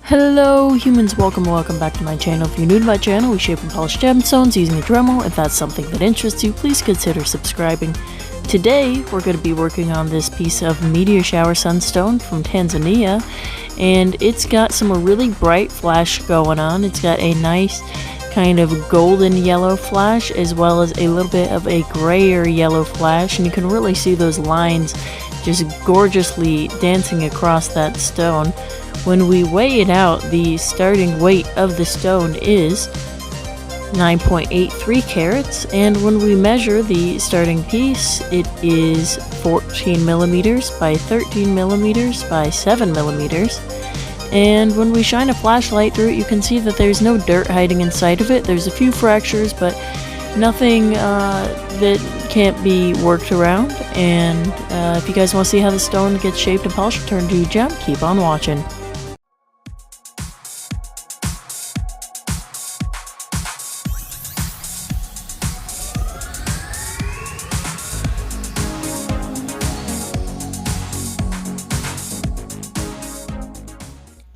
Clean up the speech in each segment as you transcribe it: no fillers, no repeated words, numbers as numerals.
Hello humans, welcome back to my channel. If you're new to my channel, we shape and polish gemstones using a dremel. If that's something that interests you, please consider subscribing. Today we're going to be working on this piece of meteor shower sunstone from Tanzania, and it's got some really bright flash going on. It's got a nice kind of golden yellow flash as well as a little bit of a grayer yellow flash, and you can really see those lines just gorgeously dancing across that stone. When we weigh it out, the starting weight of the stone is 9.83 carats, and when we measure the starting piece, it is 14 millimeters by 13 millimeters by 7 millimeters. And when we shine a flashlight through it, you can see that there's no dirt hiding inside of it. There's a few fractures, but nothing that can't be worked around. And if you guys want to see how the stone gets shaped and polished, turn to gem. Keep on watching.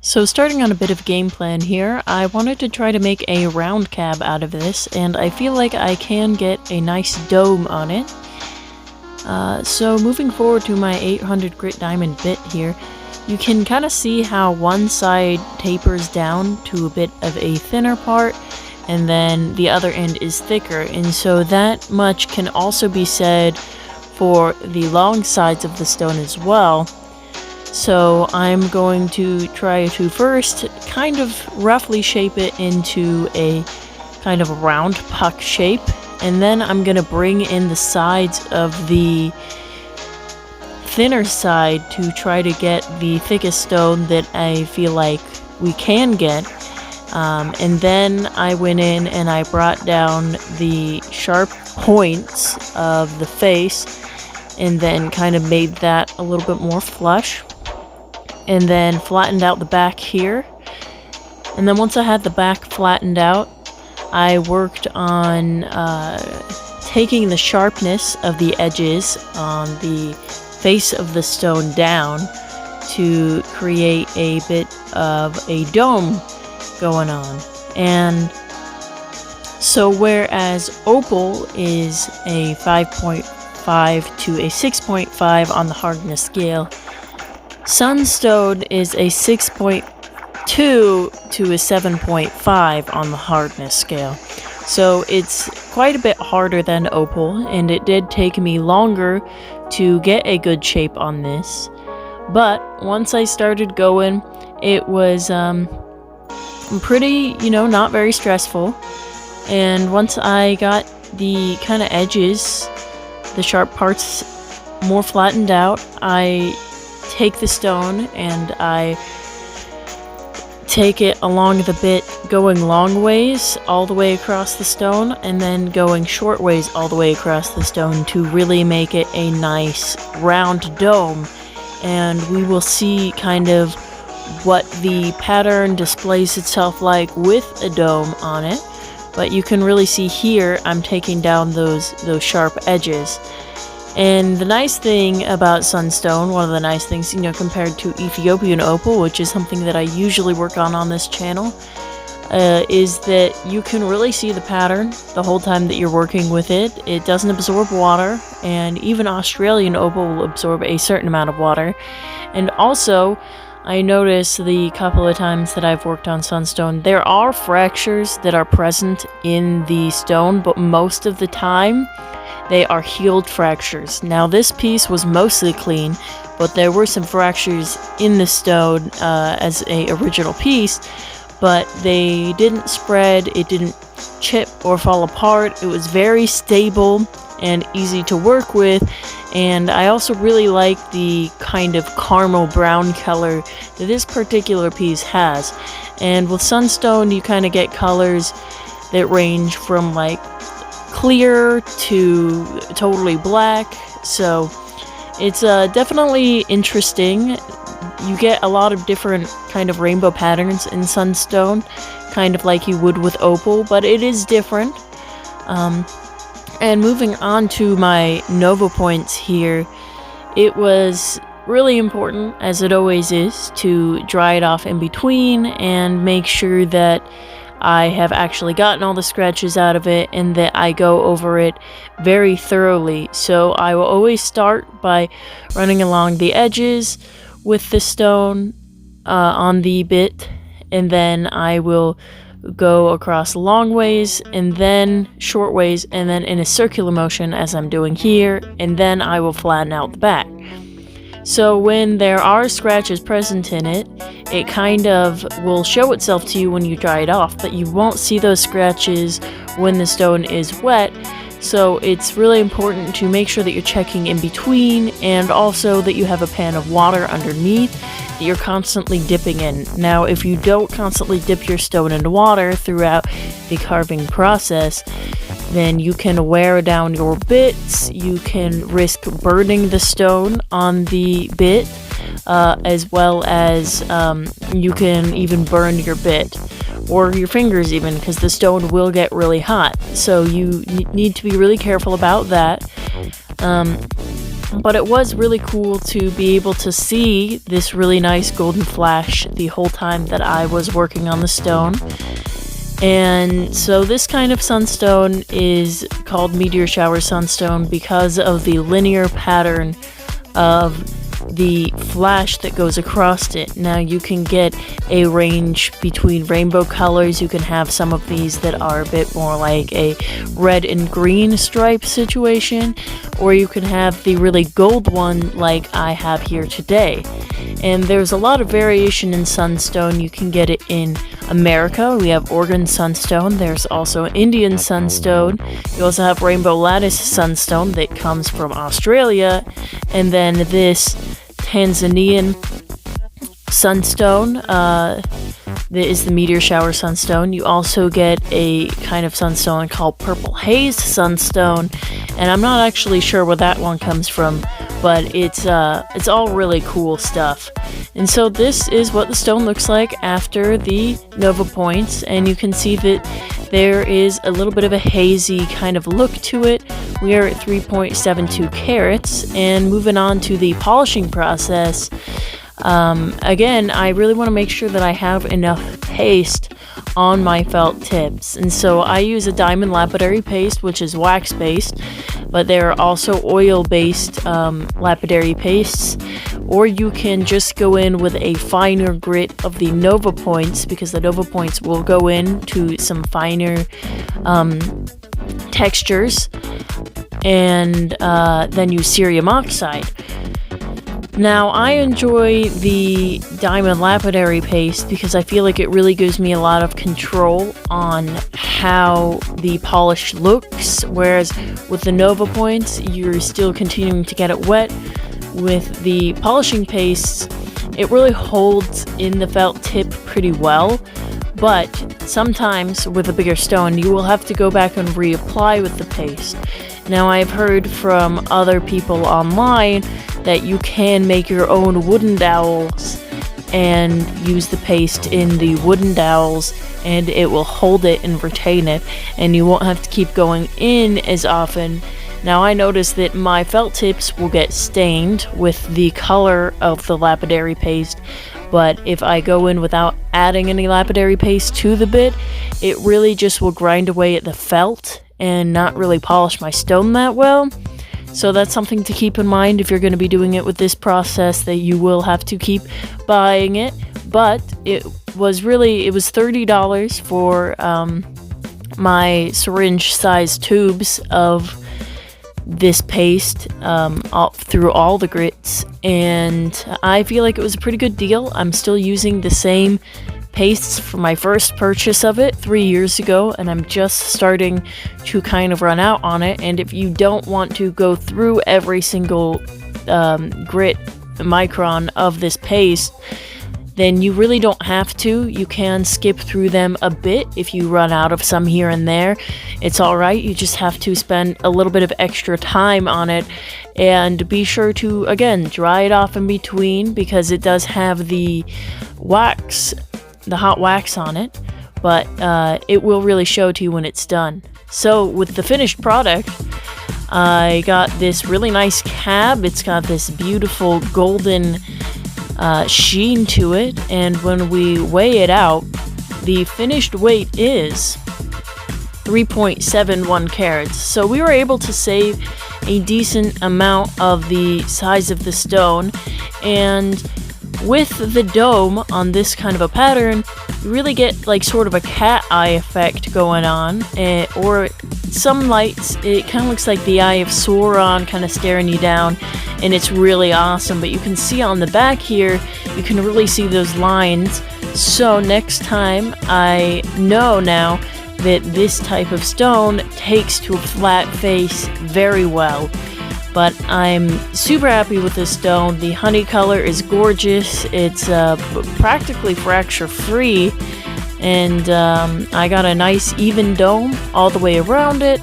So starting on a bit of game plan here, I wanted to try to make a round cab out of this, and I feel like I can get a nice dome on it. So moving forward to my 800 grit diamond bit here, you can kind of see how one side tapers down to a bit of a thinner part, and then the other end is thicker, and so that much can also be said for the long sides of the stone as well. So I'm going to try to first kind of roughly shape it into a kind of round puck shape, and then I'm going to bring in the sides of the thinner side to try to get the thickest stone that I feel like we can get. And then I went in and I brought down the sharp points of the face and then kind of made that a little bit more flush. And then flattened out the back here. And then once I had the back flattened out, I worked on taking the sharpness of the edges on the face of the stone down to create a bit of a dome going on. And so whereas opal is a 5.5 to a 6.5 on the hardness scale, Sunstone is a 6.2 to a 7.5 on the hardness scale. So it's quite a bit harder than opal, and it did take me longer to get a good shape on this. But once I started going, it was pretty, not very stressful. And once I got the kind of edges, the sharp parts more flattened out, I take the stone and I take it along the bit, going long ways all the way across the stone, and then going short ways all the way across the stone to really make it a nice round dome. And we will see kind of what the pattern displays itself like with a dome on it. But you can really see here I'm taking down those sharp edges. And the nice thing about Sunstone, one of the nice things, compared to Ethiopian opal, which is something that I usually work on this channel, is that you can really see the pattern the whole time that you're working with it. It doesn't absorb water, and even Australian opal will absorb a certain amount of water. And also, I noticed the couple of times that I've worked on Sunstone, there are fractures that are present in the stone, but most of the time, they are healed fractures. Now this piece was mostly clean, but there were some fractures in the stone as a original piece, but they didn't spread, it didn't chip or fall apart. It was very stable and easy to work with, and I also really like the kind of caramel brown color that this particular piece has. And with Sunstone, you kind of get colors that range from like clear to totally black, so it's definitely interesting. You get a lot of different kind of rainbow patterns in Sunstone, kind of like you would with opal, but it is different. And moving on to my Nova points here, it was really important, as it always is, to dry it off in between and make sure that I have actually gotten all the scratches out of it and that I go over it very thoroughly. So I will always start by running along the edges with the stone on the bit, and then I will go across long ways and then short ways and then in a circular motion as I'm doing here, and then I will flatten out the back. So when there are scratches present in it, it kind of will show itself to you when you dry it off, but you won't see those scratches when the stone is wet. So it's really important to make sure that you're checking in between, and also that you have a pan of water underneath that you're constantly dipping in. Now, if you don't constantly dip your stone into water throughout the carving process, then you can wear down your bits, you can risk burning the stone on the bit, as well as you can even burn your bit, or your fingers even, because the stone will get really hot. So you need to be really careful about that. But it was really cool to be able to see this really nice golden flash the whole time that I was working on the stone. And so this kind of sunstone is called meteor shower sunstone because of the linear pattern of the flash that goes across it. Now you can get a range between rainbow colors. You can have some of these that are a bit more like a red and green stripe situation, or you can have the really gold one like I have here today. And there's a lot of variation in sunstone. You can get it in America. We have Oregon sunstone. There's also Indian sunstone. You also have rainbow lattice sunstone that comes from Australia. And then this Tanzanian sunstone that is the meteor shower sunstone. You also get a kind of sunstone called purple haze sunstone, and I'm not actually sure where that one comes from, but it's all really cool stuff. And so this is what the stone looks like after the nova points, and you can see that there is a little bit of a hazy kind of look to it. We are at 3.72 carats, and moving on to the polishing process. Again, I really want to make sure that I have enough paste on my felt tips, and so I use a diamond lapidary paste, which is wax based, but there are also oil based lapidary pastes, or you can just go in with a finer grit of the nova points, because the nova points will go into some finer textures, and then use cerium oxide. Now, I enjoy the diamond lapidary paste because I feel like it really gives me a lot of control on how the polish looks, whereas with the nova points, you're still continuing to get it wet. With the polishing paste, it really holds in the felt tip pretty well, but sometimes with a bigger stone, you will have to go back and reapply with the paste. Now, I've heard from other people online that you can make your own wooden dowels and use the paste in the wooden dowels, and it will hold it and retain it, and you won't have to keep going in as often. Now, I noticed that my felt tips will get stained with the color of the lapidary paste, but if I go in without adding any lapidary paste to the bit, it really just will grind away at the felt and not really polish my stone that well. So that's something to keep in mind if you're going to be doing it with this process, that you will have to keep buying it. But it was $30 for my syringe size tubes of this paste through all the grits, and I feel like it was a pretty good deal. I'm still using the same pastes from my first purchase of it 3 years ago, and I'm just starting to kind of run out on it. And if you don't want to go through every single grit micron of this paste, then you really don't have to. You can skip through them a bit if you run out of some here and there. It's alright, you just have to spend a little bit of extra time on it, and be sure to, again, dry it off in between, because it does have the wax, the hot wax on it, but it will really show to you when it's done. So with the finished product, I got this really nice cab. It's got this beautiful golden sheen to it, and when we weigh it out, the finished weight is 3.71 carats. So we were able to save a decent amount of the size of the stone, and with the dome on this kind of a pattern, you really get like sort of a cat eye effect going on, or some lights, it kind of looks like the Eye of Sauron kind of staring you down, and it's really awesome. But you can see on the back here, you can really see those lines. So next time, I know now that this type of stone takes to a flat face very well. But I'm super happy with this stone. The honey color is gorgeous. It's practically fracture free, and I got a nice even dome all the way around it,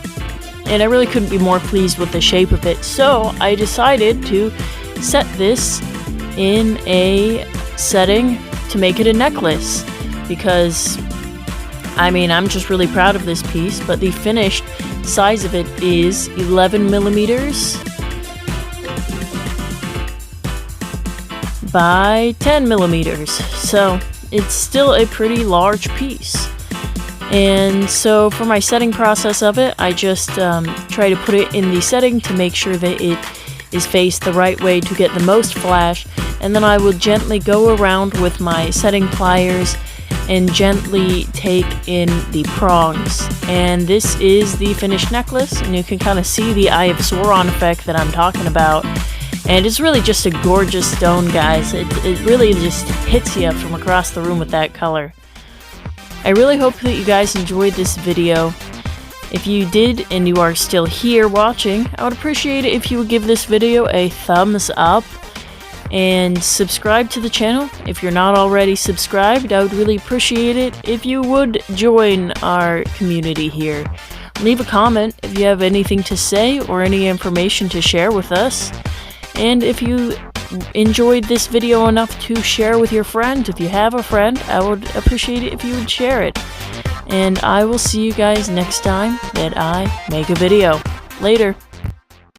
and I really couldn't be more pleased with the shape of it. So I decided to set this in a setting to make it a necklace, because I mean, I'm just really proud of this piece. But the finished size of it is 11 millimeters by 10 millimeters, so it's still a pretty large piece. And so for my setting process of it, I just try to put it in the setting to make sure that it is faced the right way to get the most flash, and then I will gently go around with my setting pliers and gently take in the prongs. And this is the finished necklace, and you can kind of see the Eye of Sauron effect that I'm talking about. And it's really just a gorgeous stone, guys. It really just hits you from across the room with that color. I really hope that you guys enjoyed this video. If you did and you are still here watching, I would appreciate it if you would give this video a thumbs up and subscribe to the channel. If you're not already subscribed, I would really appreciate it if you would join our community here. Leave a comment if you have anything to say or any information to share with us. And if you enjoyed this video enough to share with your friend, if you have a friend, I would appreciate it if you would share it. And I will see you guys next time that I make a video. Later.